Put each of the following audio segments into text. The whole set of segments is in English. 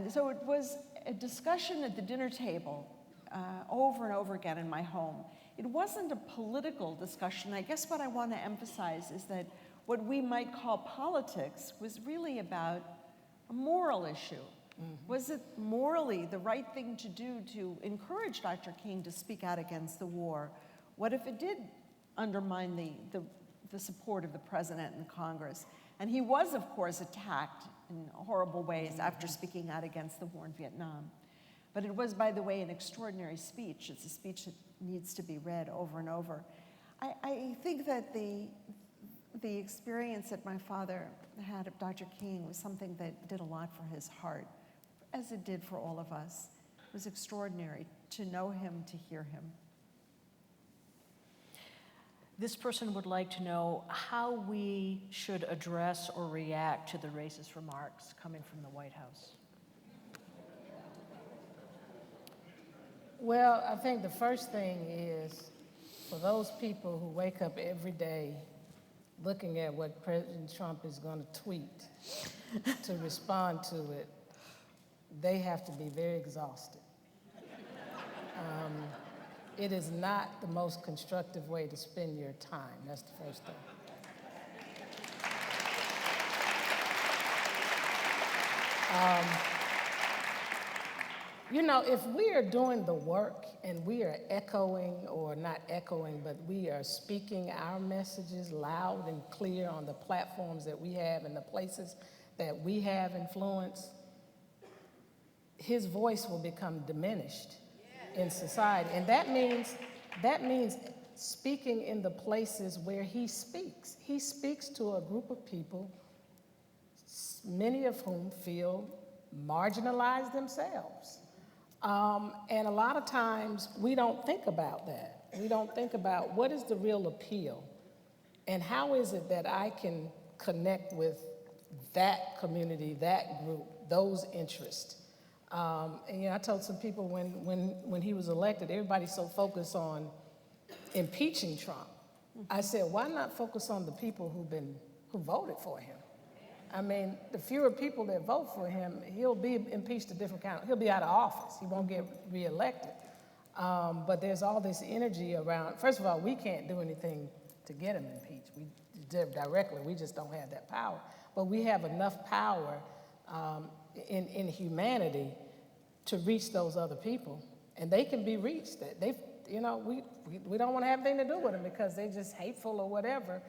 And so it was a discussion at the dinner table over and over again in my home. It wasn't a political discussion. I guess what I want to emphasize is that what we might call politics was really about a moral issue. Mm-hmm. Was it morally the right thing to do to encourage Dr. King to speak out against the war? What if it did undermine the support of the president and Congress? And he was, of course, attacked in horrible ways after speaking out against the war in Vietnam. But it was, by the way, an extraordinary speech. It's a speech that needs to be read over and over. I think that the experience that my father had of Dr. King was something that did a lot for his heart, as it did for all of us. It was extraordinary to know him, to hear him. This person would like to know how we should address or react to the racist remarks coming from the White House. Well, I think the first thing is for those people who wake up every day looking at what President Trump is going to tweet to respond to it, they have to be very exhausted. It is not the most constructive way to spend your time. That's the first thing. You know, if we are doing the work and we are echoing, or not echoing, but we are speaking our messages loud and clear on the platforms that we have and the places that we have influence, his voice will become diminished in society. And that means speaking in the places where he speaks. He speaks to a group of people, many of whom feel marginalized themselves. And a lot of times we don't think about that. We don't think about what is the real appeal and how is it that I can connect with that community, that group, those interests. And you know, I told some people when he was elected, everybody's so focused on impeaching Trump. I said, why not focus on the people who voted for him? I mean, the fewer people that vote for him, he'll be impeached a different kind. He'll be out of office. He won't get reelected. But there's all this energy around. First of all, we can't do anything to get him impeached. We just don't have that power. But we have enough power in humanity to reach those other people, and they can be reached. We don't want to have anything to do with them because they're just hateful or whatever.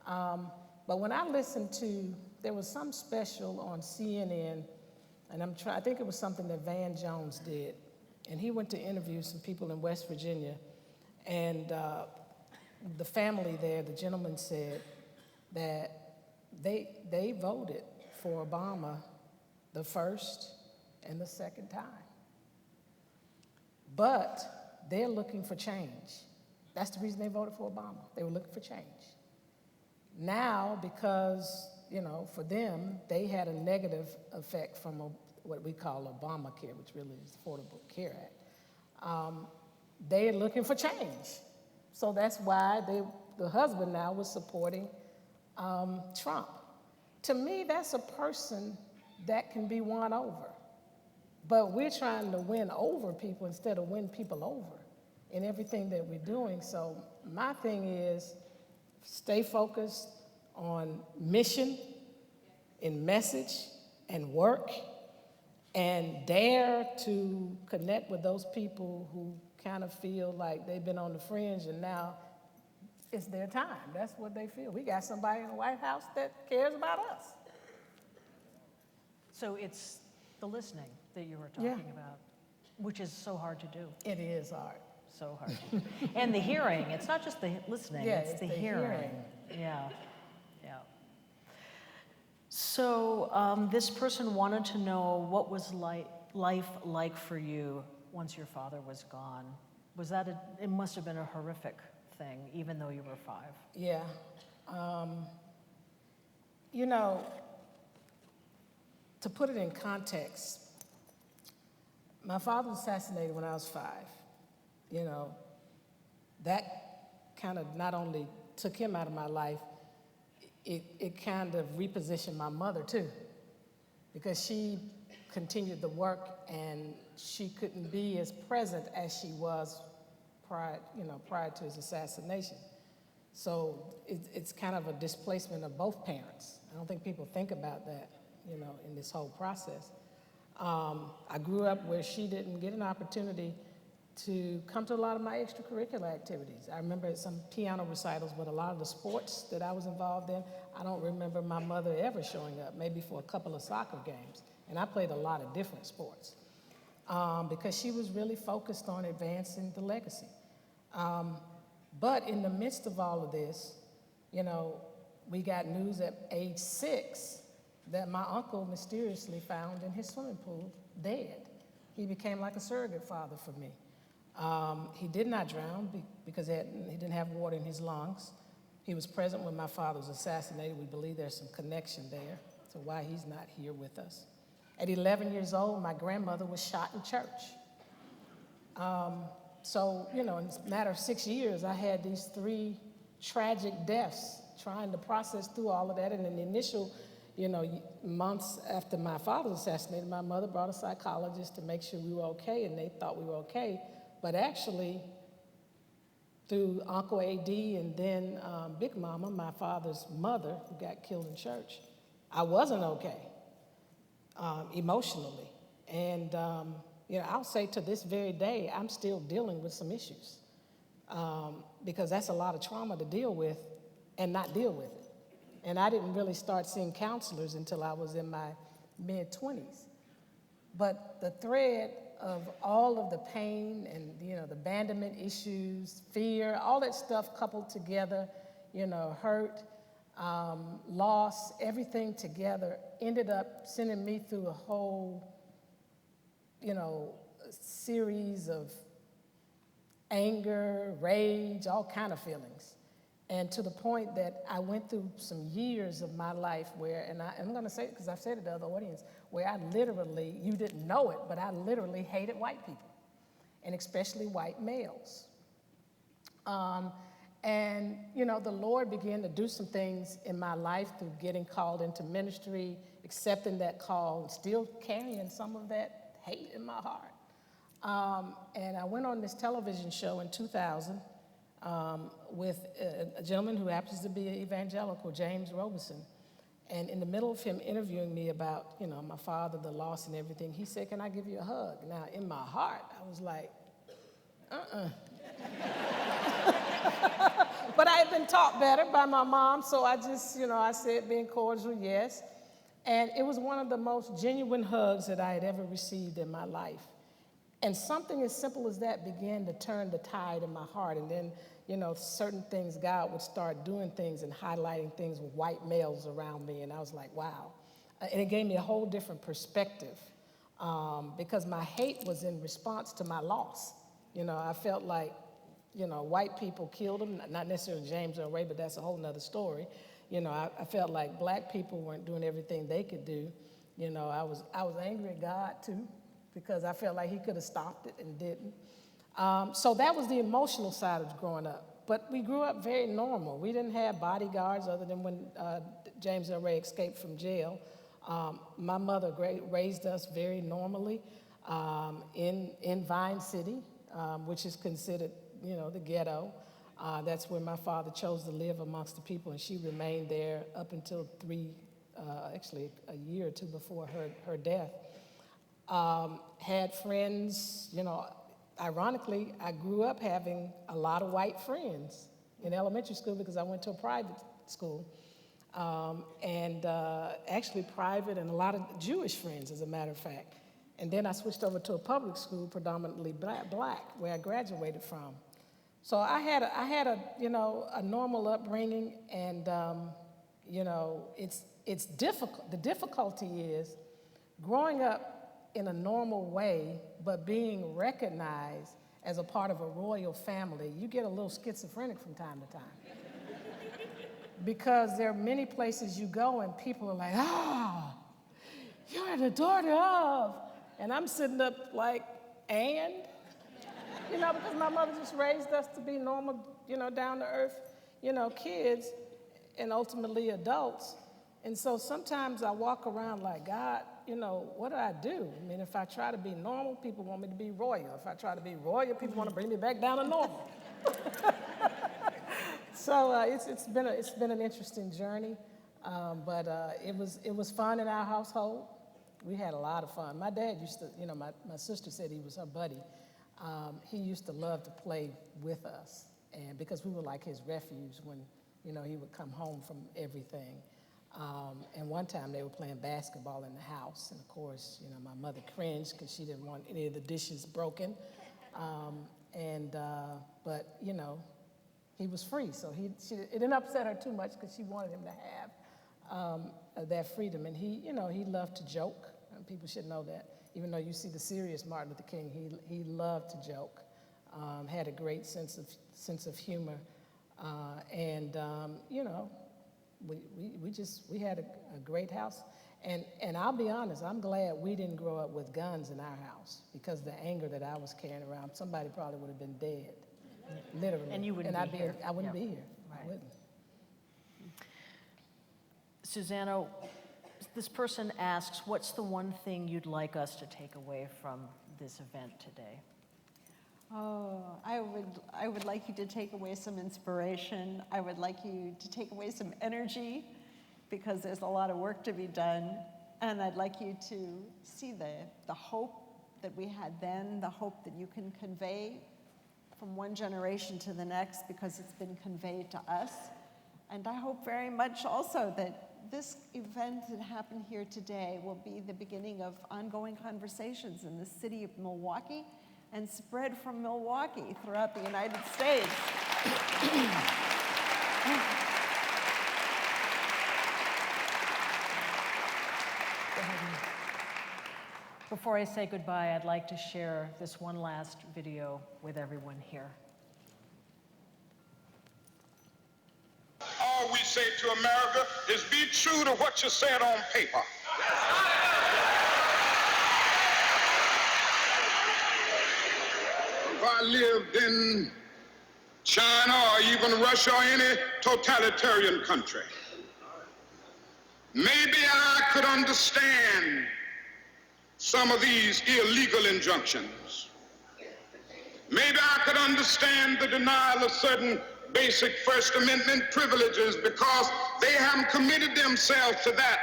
But when I listened to, there was some special on CNN, and I think it was something that Van Jones did, and he went to interview some people in West Virginia, and the family there, the gentleman said that they voted for Obama the first and the second time. But they're looking for change. That's the reason they voted for Obama. They were looking for change. Now, because, you know, for them, they had a negative effect from what we call Obamacare, which really is the Affordable Care Act. They're looking for change. So that's why the husband now was supporting Trump. To me, that's a person that can be won over. But we're trying to win over people instead of win people over in everything that we're doing. So my thing is stay focused on mission and message and work, and dare to connect with those people who kind of feel like they've been on the fringe and now it's their time. That's what they feel. We got somebody in the White House that cares about us. So it's the listening that you were talking about, which is so hard to do. It is hard. So hard to do. And the hearing, it's not just the listening, it's the hearing. Yeah. So this person wanted to know what was life like for you once your father was gone. Was that it must have been a horrific thing, even though you were 5. Yeah. You know, to put it in context, my father was assassinated when I was 5. You know, that kind of not only took him out of my life, it kind of repositioned my mother too, because she continued the work, and she couldn't be as present as she was prior to his assassination. So it's kind of a displacement of both parents. I don't think people think about that, in this whole process. I grew up where she didn't get an opportunity to come to a lot of my extracurricular activities. I remember some piano recitals, but a lot of the sports that I was involved in, I don't remember my mother ever showing up, maybe for a couple of soccer games. And I played a lot of different sports because she was really focused on advancing the legacy. But in the midst of all of this, we got news at age 6 that my uncle mysteriously found in his swimming pool dead. He became like a surrogate father for me. He did not drown because he didn't have water in his lungs. He was present when my father was assassinated. We believe there's some connection there to why he's not here with us. At 11 years old, my grandmother was shot in church. So, in a matter of 6 years, I had these 3 tragic deaths trying to process through all of that. And in the initial, months after my father was assassinated, my mother brought a psychologist to make sure we were okay, and they thought we were okay. But actually, through Uncle A.D. and then Big Mama, my father's mother, who got killed in church, I wasn't okay emotionally. And, I'll say to this very day, I'm still dealing with some issues because that's a lot of trauma to deal with and not deal with it. And I didn't really start seeing counselors until I was in my mid-20s. But the thread of all of the pain and, the abandonment issues, fear, all that stuff coupled together, hurt, loss, everything together ended up sending me through a whole, series of anger, rage, all kind of feelings. And to the point that I went through some years of my life where, and I'm going to say it because I've said it to the other audience, where I literally, you didn't know it, but I literally hated white people, and especially white males. And, the Lord began to do some things in my life through getting called into ministry, accepting that call, and still carrying some of that hate in my heart. And I went on this television show in 2000 with a gentleman who happens to be an evangelical, James Robeson. And in the middle of him interviewing me about, my father, the loss and everything, he said, "Can I give you a hug?" Now, in my heart, I was like, But I had been taught better by my mom, so I just, I said, being cordial, yes. And it was one of the most genuine hugs that I had ever received in my life. And something as simple as that began to turn the tide in my heart. And then, certain things, God would start doing things and highlighting things with white males around me. And I was like, wow. And it gave me a whole different perspective because my hate was in response to my loss. I felt like, white people killed him, not necessarily James Earl Ray, but that's a whole nother story. I felt like black people weren't doing everything they could do. I was angry at God too, because I felt like he could have stopped it and didn't. So that was the emotional side of growing up. But we grew up very normal. We didn't have bodyguards other than when James Earl Ray escaped from jail. My mother raised us very normally in Vine City, which is considered, the ghetto. That's where my father chose to live amongst the people, and she remained there up until actually a year or two before her death. Had friends, ironically, I grew up having a lot of white friends in elementary school because I went to a private school. And actually private and a lot of Jewish friends, as a matter of fact. And then I switched over to a public school, predominantly black, where I graduated from. So I had a normal upbringing, and it's difficult. The difficulty is growing up in a normal way, but being recognized as a part of a royal family. You get a little schizophrenic from time to time, because there are many places you go and people are like, "Oh, you're the daughter of," and I'm sitting up like, and. Because my mother just raised us to be normal, down to earth, kids and ultimately adults. And so sometimes I walk around like, God, what do I do? I mean, if I try to be normal, people want me to be royal. If I try to be royal, people want to bring me back down to normal. So it's been an interesting journey, but it was fun in our household. We had a lot of fun. My dad used to, my sister said he was her buddy. He used to love to play with us, and because we were like his refuge when, he would come home from everything. And one time they were playing basketball in the house, and of course, my mother cringed because she didn't want any of the dishes broken. But he was free, so it didn't upset her too much because she wanted him to have that freedom. And he loved to joke. And people should know that. Even though you see the serious Martin Luther King, he loved to joke. Had a great sense of humor, we had a great house. And I'll be honest, I'm glad we didn't grow up with guns in our house, because the anger that I was carrying around, somebody probably would have been dead, literally. And you wouldn't be here. I wouldn't be here. Right. I wouldn't. Susanna, this person asks, what's the one thing you'd like us to take away from this event today? Oh, I would like you to take away some inspiration. I would like you to take away some energy, because there's a lot of work to be done. And I'd like you to see the hope that we had then, the hope that you can convey from one generation to the next, because it's been conveyed to us. And I hope very much also that this event that happened here today will be the beginning of ongoing conversations in the city of Milwaukee, and spread from Milwaukee throughout the United States. Before I say goodbye, I'd like to share this one last video with everyone here. All we say to America is be true to what you said on paper. If I lived in China or even Russia or any totalitarian country, maybe I could understand some of these illegal injunctions. Maybe I could understand the denial of certain basic First Amendment privileges, because they haven't committed themselves to that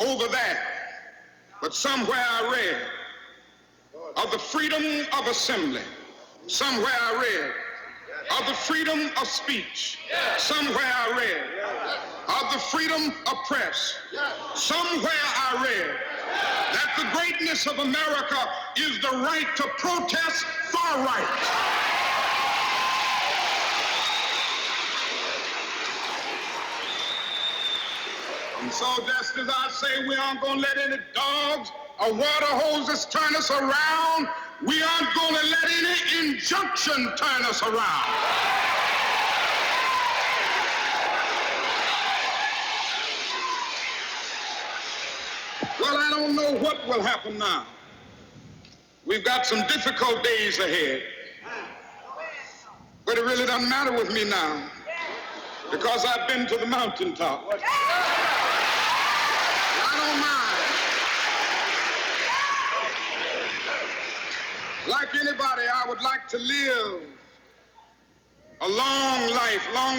over there. But somewhere I read of the freedom of assembly. Somewhere I read of the freedom of speech. Somewhere I read of the freedom of press. Somewhere I read that the greatness of America is the right to protest far right. And so just as I say, we aren't going to let any dogs or water hoses turn us around, we aren't going to let any injunction turn us around. Well, I don't know what will happen now. We've got some difficult days ahead. But it really doesn't matter with me now, because I've been to the mountaintop. I don't mind. Like anybody, I would like to live a long life, long